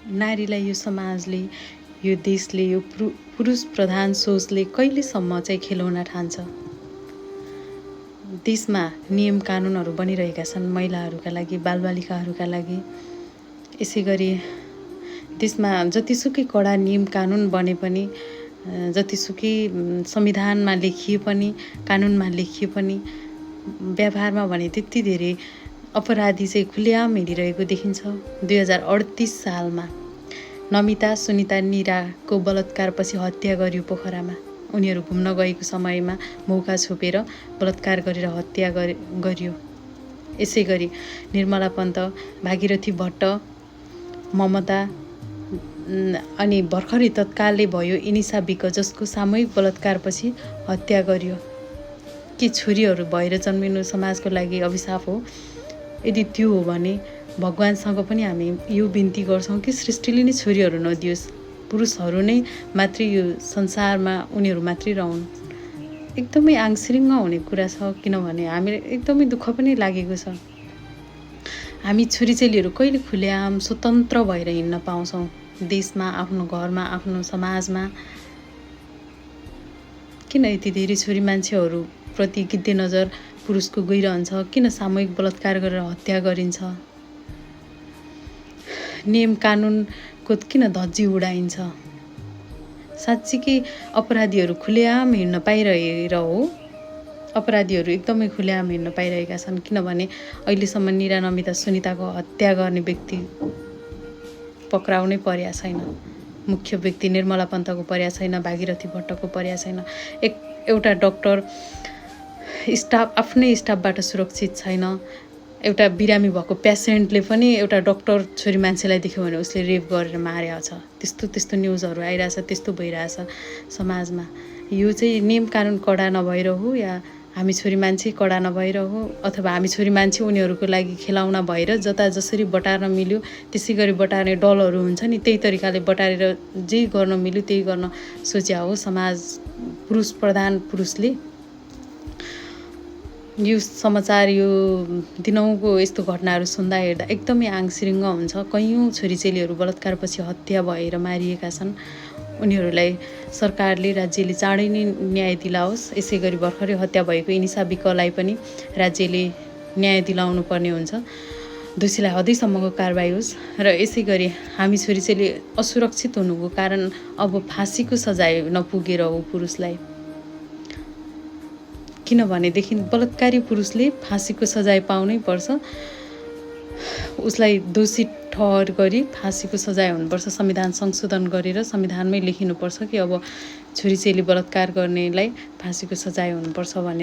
नारीलाई यो समाजले, यो देशले, यो पुरुष प्रधान सोचले कहिलेसम्म चाहिँ खेलाउन ठान्छ। देशमा नियम कानुनहरू बनिरहेका छन् महिलाहरूका लागि, बालबालिकाहरूका लागि। यसै गरी देशमा जतिसुकै कडा नियम कानुन बने पनि, जतिसुकै संविधानमा लेखिए पनि, कानुनमा लेखिए पनि, व्यवहारमा भने त्यति धेरै अपराधी चाहिँ खुलेआम हिँडिरहेको देखिन्छ। 2038 सालमा नमिता सुनिता निराको बलात्कारपछि हत्या गरियो पोखरामा। उनीहरू घुम्न गएको समयमा मौका छोपेर बलात्कार गरेर हत्या गरियो। यसै गरी निर्मला पन्त, भागीरथी भट्ट, ममता अनि भर्खरै तत्कालले भयो इनिसा विक, जसको सामूहिक बलात्कारपछि हत्या गरियो। के छोरीहरू भएर जन्मिनु समाजको लागि अभिशाप हो? यदि त्यो हो भने भगवानसँग पनि हामी यो बिन्ती गर्छौँ कि सृष्टिले नै छोरीहरू नदियोस्, पुरुषहरू नै मात्रै यो संसारमा उनीहरू मात्रै रहन्। एकदमै आङसिरिङ्ग हुने कुरा छ, किनभने हामीलाई एकदमै दुःख पनि लागेको छ। हामी छोरीचेलीहरू कहिले खुलेआम स्वतन्त्र भएर हिँड्न पाउँछौँ देशमा, आफ्नो घरमा, आफ्नो समाजमा? किन यति धेरै छोरी मान्छेहरू प्रति गिद्धे नजर पुरुषको गइरहन्छ? किन सामूहिक बलात्कार गरेर हत्या गरिन्छ? नियम कानुनको किन धज्जी उडाइन्छ? साँच्चीकै अपराधीहरू खुलेआम हिँड्न पाइरहेर हो? अपराधीहरू एकदमै खुलेआम हिँड्न पाइरहेका छन्, किनभने अहिलेसम्म निरा, नमिता, सुनिताको हत्या गर्ने व्यक्ति पक्राउनै परेको छैन। मुख्य व्यक्ति निर्मला पन्तको परेको छैन, भागीरथी भट्टको परेको छैन। एउटा डक्टर स्टाफ आफ्नै स्टाफबाट सुरक्षित छैन। एउटा बिरामी भएको पेसेन्टले पनि एउटा डक्टर छोरी मान्छेलाई देख्यो भने उसले रेप गरेर मारेको छ। त्यस्तो न्युजहरू आइरहेछ, त्यस्तो भइरहेछ समाजमा। यो चाहिँ नियम कानुन कडा नभएर हो, या हामी छोरी मान्छे कडा नभएर हो, अथवा हामी छोरी मान्छे उनीहरूको लागि खेलाउना भएर जता जसरी बटार्न मिल्यो त्यसै गरी बटार्ने दलहरू हुन्छ नि, त्यही तरिकाले बटारेर जे गर्न मिल्यो त्यही गर्न सोच्या हो समाज, पुरुष प्रधान पुरुषले। यो समाचार, यो दिनौँको यस्तो घटनाहरू सुन्दा हेर्दा एकदमै आङसिरिङ्ग हुन्छ। कैयौँ छोरीचेलीहरू बलात्कारपछि हत्या भएर मारिएका छन्। उनीहरूलाई सरकारले, राज्यले चाँडै नै न्याय दिलाओस्। यसै गरी भर्खरै हत्या भएको इनिसा विकलाई पनि राज्यले न्याय दिलाउनु पर्ने हुन्छ। दोषीलाई हदैसम्मको कारबाही होस्। र यसै गरी हामी छोरीचेली असुरक्षित हुनुको कारण अब फाँसीको सजाय नपुगेर हो पुरुषलाई। किनभनेदेखि बलात्कारी पुरुषले फाँसीको सजाय पाउनै पर्छ। उसलाई दोषी ठहर गरी फाँसीको सजाय हुनुपर्छ। संविधान संशोधन गरेर संविधानमै लेखिनुपर्छ कि अब छोरीचेली बलात्कार गर्नेलाई फाँसीको सजाय हुनुपर्छ भन्ने।